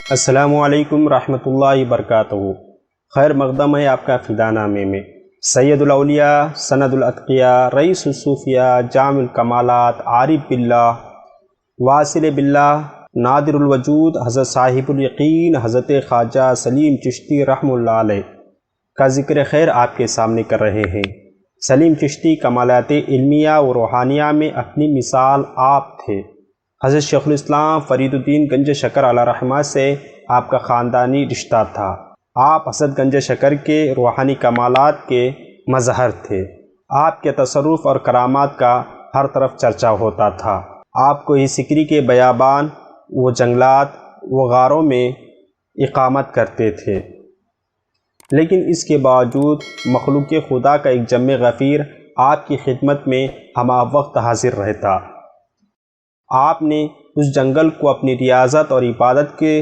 السلام علیکم رحمۃ اللہ وبرکاتہ۔ خیر مقدم ہے آپ کا فدانامے میں۔ سید الاولیاء، سند الاتقیاء، رئیس الصوفیاء، جامع الکمالات، عارف باللہ، واصل باللہ، نادر الوجود، حضرت صاحب الیقین، حضرت خواجہ سلیم چشتی رحمہ اللہ علیہ کا ذکر خیر آپ کے سامنے کر رہے ہیں۔ سلیم چشتی کمالات علمیہ و روحانیہ میں اپنی مثال آپ تھے۔ حضرت شیخ الاسلام فرید الدین گنج شکر علیہ رحمہ سے آپ کا خاندانی رشتہ تھا۔ آپ حضرت گنج شکر کے روحانی کمالات کے مظہر تھے۔ آپ کے تصرف اور کرامات کا ہر طرف چرچا ہوتا تھا۔ آپ کو ہی سکری کے بیابان و جنگلات و غاروں میں اقامت کرتے تھے، لیکن اس کے باوجود مخلوق خدا کا ایک جم غفیر آپ کی خدمت میں ہمہ وقت حاضر رہتا۔ آپ نے اس جنگل کو اپنی ریاضت اور عبادت کے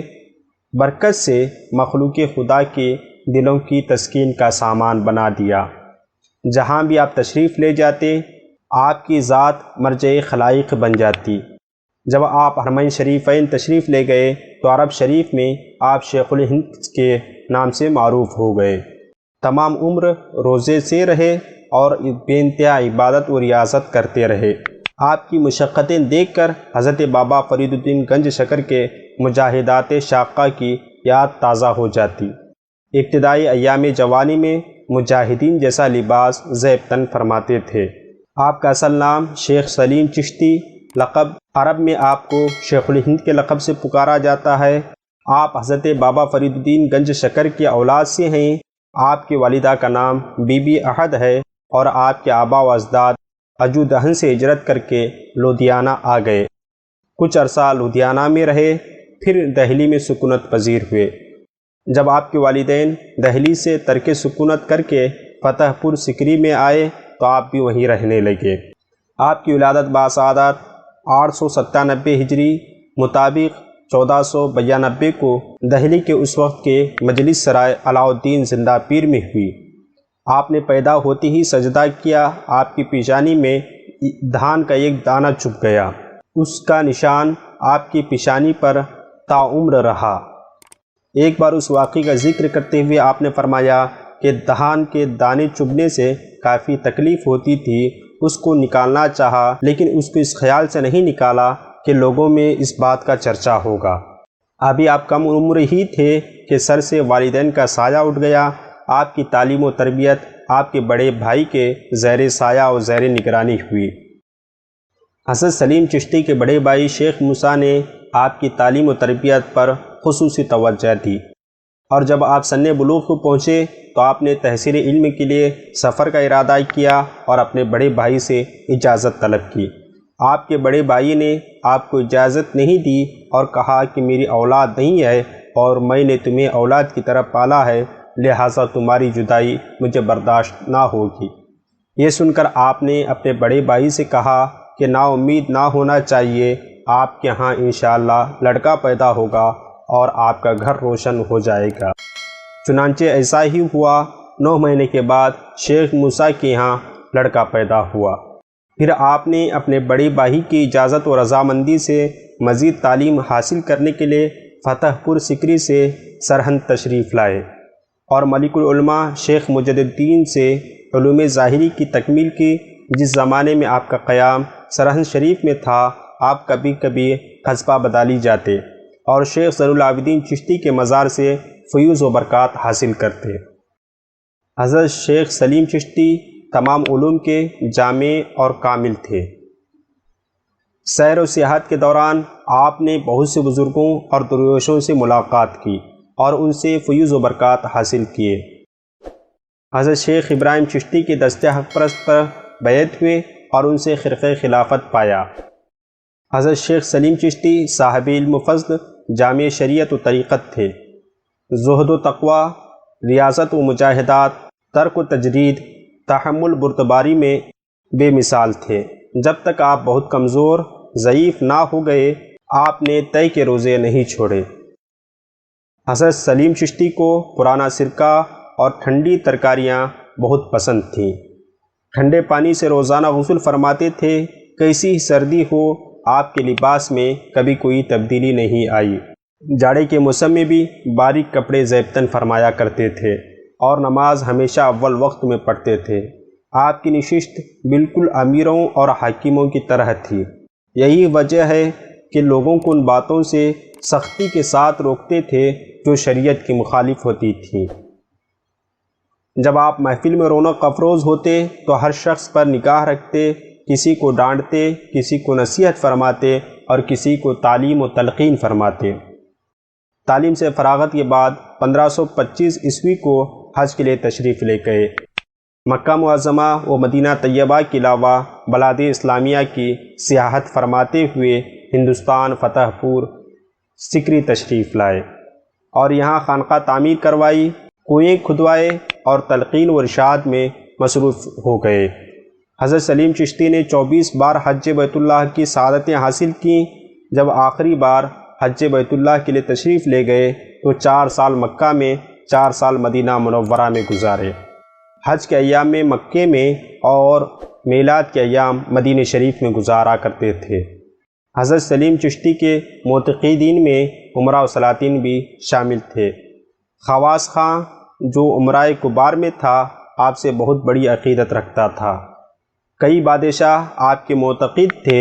برکت سے مخلوق خدا کے دلوں کی تسکین کا سامان بنا دیا۔ جہاں بھی آپ تشریف لے جاتے، آپ کی ذات مرجع خلائق بن جاتی۔ جب آپ حرمین شریفین تشریف لے گئے تو عرب شریف میں آپ شیخ الہند کے نام سے معروف ہو گئے۔ تمام عمر روزے سے رہے اور بے انتہا عبادت و ریاضت کرتے رہے۔ آپ کی مشقتیں دیکھ کر حضرت بابا فرید الدین گنج شکر کے مجاہدات شاقہ کی یاد تازہ ہو جاتی۔ ابتدائی ایام جوانی میں مجاہدین جیسا لباس زیب تن فرماتے تھے۔ آپ کا اصل نام شیخ سلیم چشتی، لقب عرب میں آپ کو شیخ الہند کے لقب سے پکارا جاتا ہے۔ آپ حضرت بابا فرید الدین گنج شکر کی اولاد سے ہیں۔ آپ کی والدہ کا نام بی بی احد ہے اور آپ کے آبا و اجداد اجو دہن سے ہجرت کر کے لدھیانہ آ گئے۔ کچھ عرصہ لدھیانہ میں رہے، پھر دہلی میں سکونت پذیر ہوئے۔ جب آپ کے والدین دہلی سے ترک سکونت کر کے فتح پور سکری میں آئے تو آپ بھی وہیں رہنے لگے۔ آپ کی ولادت باسعادت 897 ہجری مطابق 1492 کو دہلی کے اس وقت کے مجلس سرائے علاء الدین زندہ پیر میں ہوئی۔ آپ نے پیدا ہوتے ہی سجدہ کیا۔ آپ کی پیشانی میں دھان کا ایک دانہ چبھ گیا۔ اس کا نشان آپ کی پیشانی پر تاعمر رہا۔ ایک بار اس واقعے کا ذکر کرتے ہوئے آپ نے فرمایا کہ دھان کے دانے چبھنے سے کافی تکلیف ہوتی تھی۔ اس کو نکالنا چاہا، لیکن اس کو اس خیال سے نہیں نکالا کہ لوگوں میں اس بات کا چرچا ہوگا۔ ابھی آپ کم عمر ہی تھے کہ سر سے والدین کا سایہ اٹھ گیا۔ آپ کی تعلیم و تربیت آپ کے بڑے بھائی کے زیر سایہ و زیر نگرانی ہوئی۔ حضرت سلیم چشتی کے بڑے بھائی شیخ موسیٰ نے آپ کی تعلیم و تربیت پر خصوصی توجہ دی، اور جب آپ سن بلوغ کو پہنچے تو آپ نے تحصیل علم کے لیے سفر کا ارادہ کیا اور اپنے بڑے بھائی سے اجازت طلب کی۔ آپ کے بڑے بھائی نے آپ کو اجازت نہیں دی اور کہا کہ میری اولاد نہیں ہے اور میں نے تمہیں اولاد کی طرح پالا ہے، لہٰذا تمہاری جدائی مجھے برداشت نہ ہوگی۔ یہ سن کر آپ نے اپنے بڑے بھائی سے کہا کہ نا امید نہ ہونا چاہیے، آپ کے ہاں انشاءاللہ لڑکا پیدا ہوگا اور آپ کا گھر روشن ہو جائے گا۔ چنانچہ ایسا ہی ہوا۔ 9 مہینے کے بعد شیخ موسیٰ کے ہاں لڑکا پیدا ہوا۔ پھر آپ نے اپنے بڑے بھائی کی اجازت و رضامندی سے مزید تعلیم حاصل کرنے کے لیے فتح پور سکری سے سرہند تشریف لائے اور ملک العلماء شیخ مجد الدین سے علوم ظاہری کی تکمیل کی۔ جس زمانے میں آپ کا قیام سرہند شریف میں تھا، آپ کبھی کبھی قصبہ بدالی جاتے اور شیخ زین العابدین چشتی کے مزار سے فیوز و برکات حاصل کرتے۔ حضرت شیخ سلیم چشتی تمام علوم کے جامع اور کامل تھے۔ سیر و سیاحت کے دوران آپ نے بہت سے بزرگوں اور درویشوں سے ملاقات کی اور ان سے فیوز و برکات حاصل کیے۔ حضرت شیخ ابراہیم چشتی کے دست حق پرست پر بیعت ہوئے اور ان سے خرقہ خلافت پایا۔ حضرت شیخ سلیم چشتی صاحب علم و فضل، جامع شریعت و طریقت تھے۔ زہد و تقوی، ریاضت و مجاہدات، ترک و تجرید، تحمل بردباری میں بے مثال تھے۔ جب تک آپ بہت کمزور ضعیف نہ ہو گئے، آپ نے طے کے روزے نہیں چھوڑے۔ حضرت سلیم چشتی کو پرانا سرکہ اور ٹھنڈی ترکاریاں بہت پسند تھیں۔ ٹھنڈے پانی سے روزانہ غسل فرماتے تھے۔ کیسی ہی سردی ہو، آپ کے لباس میں کبھی کوئی تبدیلی نہیں آئی۔ جاڑے کے موسم میں بھی باریک کپڑے زیبتن فرمایا کرتے تھے اور نماز ہمیشہ اول وقت میں پڑھتے تھے۔ آپ کی نشست بالکل امیروں اور حاکموں کی طرح تھی۔ یہی وجہ ہے کہ لوگوں کو ان باتوں سے سختی کے ساتھ روکتے تھے جو شریعت کی مخالف ہوتی تھیں۔ جب آپ محفل میں رونق افروز ہوتے تو ہر شخص پر نگاہ رکھتے، کسی کو ڈانٹتے، کسی کو نصیحت فرماتے اور کسی کو تعلیم و تلقین فرماتے۔ تعلیم سے فراغت کے بعد 1525 عیسوی کو حج کے لیے تشریف لے گئے۔ مکہ معظمہ و مدینہ طیبہ کے علاوہ بلاد اسلامیہ کی سیاحت فرماتے ہوئے ہندوستان فتح پور سکری تشریف لائے اور یہاں خانقاہ تعمیر کروائی، کنویں کھدوائے اور تلقین و ارشاد میں مصروف ہو گئے۔ حضرت سلیم چشتی نے 24 بار حج بیت اللہ کی سعادتیں حاصل کیں۔ جب آخری بار حج بیت اللہ کے لیے تشریف لے گئے تو 4 سال مکہ میں، 4 سال مدینہ منورہ میں گزارے۔ حج کے ایام میں مکے میں اور میلاد کے ایام مدینہ شریف میں گزارا کرتے تھے۔ حضرت سلیم چشتی کے معتقدین میں عمرہ و سلاطین بھی شامل تھے۔ خواص خاں جو عمرۂ کبار میں تھا، آپ سے بہت بڑی عقیدت رکھتا تھا۔ کئی بادشاہ آپ کے معتقد تھے۔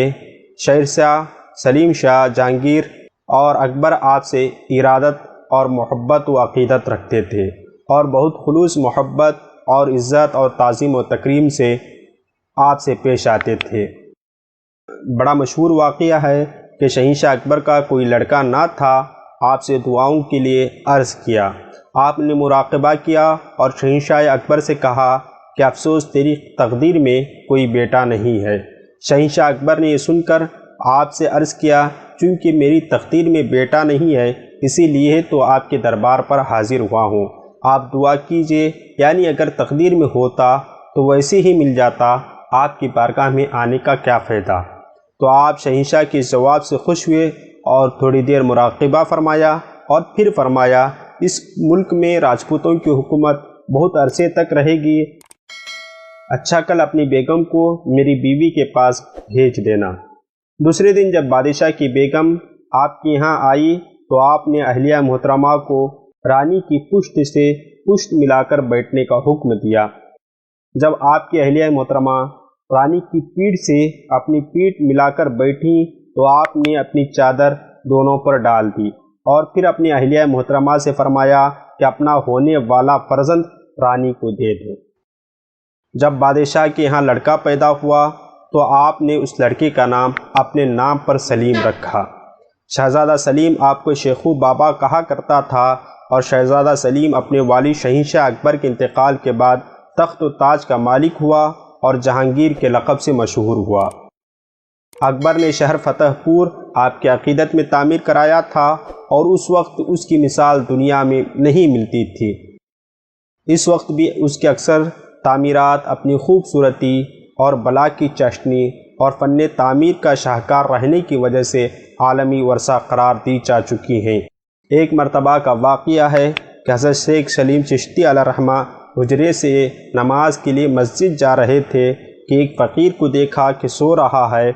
شہنشاہ سلیم شاہ جہانگیر اور اکبر آپ سے ارادت اور محبت و عقیدت رکھتے تھے اور بہت خلوص محبت اور عزت اور تعظیم و تکریم سے آپ سے پیش آتے تھے۔ بڑا مشہور واقعہ ہے کہ شہنشاہ اکبر کا کوئی لڑکا نہ تھا۔ آپ سے دعاؤں کے لیے عرض کیا۔ آپ نے مراقبہ کیا اور شہنشاہ اکبر سے کہا کہ افسوس تیری تقدیر میں کوئی بیٹا نہیں ہے۔ شہنشاہ اکبر نے یہ سن کر آپ سے عرض کیا، چونکہ میری تقدیر میں بیٹا نہیں ہے، اسی لیے تو آپ کے دربار پر حاضر ہوا ہوں۔ آپ دعا کیجئے، یعنی اگر تقدیر میں ہوتا تو ویسے ہی مل جاتا، آپ کی بارگاہ میں آنے کا کیا فائدہ۔ تو آپ شہنشاہ کے جواب سے خوش ہوئے اور تھوڑی دیر مراقبہ فرمایا اور پھر فرمایا، اس ملک میں راجپوتوں کی حکومت بہت عرصے تک رہے گی۔ اچھا کل اپنی بیگم کو میری بیوی کے پاس بھیج دینا۔ دوسرے دن جب بادشاہ کی بیگم آپ کے یہاں آئی تو آپ نے اہلیہ محترمہ کو رانی کی پشت سے پشت ملا کر بیٹھنے کا حکم دیا۔ جب آپ کی اہلیہ محترمہ رانی کی پیٹھ سے اپنی پیٹھ ملا کر بیٹھی تو آپ نے اپنی چادر دونوں پر ڈال دی اور پھر اپنی اہلیہ محترمہ سے فرمایا کہ اپنا ہونے والا فرزند رانی کو دے دو۔ جب بادشاہ کے یہاں لڑکا پیدا ہوا تو آپ نے اس لڑکے کا نام اپنے نام پر سلیم رکھا۔ شہزادہ سلیم آپ کو شیخو بابا کہا کرتا تھا اور شہزادہ سلیم اپنے والد شہنشاہ اکبر کے انتقال کے بعد تخت و تاج کا مالک ہوا اور جہانگیر کے لقب سے مشہور ہوا۔ اکبر نے شہر فتح پور آپ کے عقیدت میں تعمیر کرایا تھا اور اس وقت اس کی مثال دنیا میں نہیں ملتی تھی۔ اس وقت بھی اس کے اکثر تعمیرات اپنی خوبصورتی اور بلا کی چاشنی اور فن تعمیر کا شاہکار رہنے کی وجہ سے عالمی ورثہ قرار دی جا چکی ہیں۔ ایک مرتبہ کا واقعہ ہے کہ حضرت شیخ سلیم چشتی علیہ الرحمہ حجرے سے نماز کے لیے مسجد جا رہے تھے کہ ایک فقیر کو دیکھا کہ سو رہا ہے۔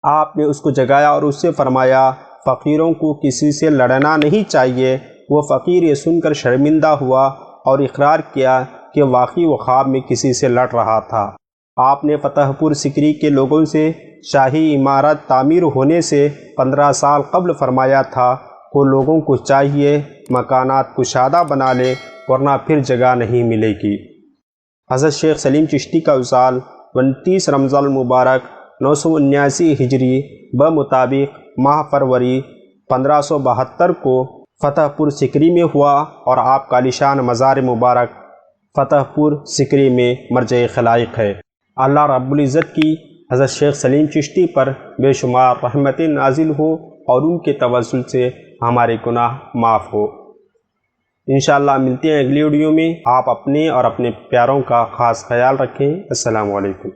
آپ نے اس کو جگایا اور اس سے فرمایا، فقیروں کو کسی سے لڑنا نہیں چاہیے۔ وہ فقیر یہ سن کر شرمندہ ہوا اور اقرار کیا کہ واقعی وہ خواب میں کسی سے لڑ رہا تھا۔ آپ نے فتح پور سکری کے لوگوں سے شاہی عمارت تعمیر ہونے سے 15 سال قبل فرمایا تھا کہ لوگوں کو چاہیے مکانات کشادہ بنا لے ورنہ پھر جگہ نہیں ملے گی۔ حضرت شیخ سلیم چشتی کا وصال 29 رمضان المبارک 979 ہجری بمطابق ماہ فروری 1572 کو فتح پور سکری میں ہوا اور آپ کا عالیشان مزار مبارک فتح پور سکری میں مرجع خلائق ہے۔ اللہ رب العزت کی حضرت شیخ سلیم چشتی پر بے شمار رحمتیں نازل ہو اور ان کے توسل سے ہمارے گناہ معاف ہو۔ انشاءاللہ ملتے ہیں اگلی ویڈیو میں۔ آپ اپنے اور اپنے پیاروں کا خاص خیال رکھیں۔ السلام علیکم۔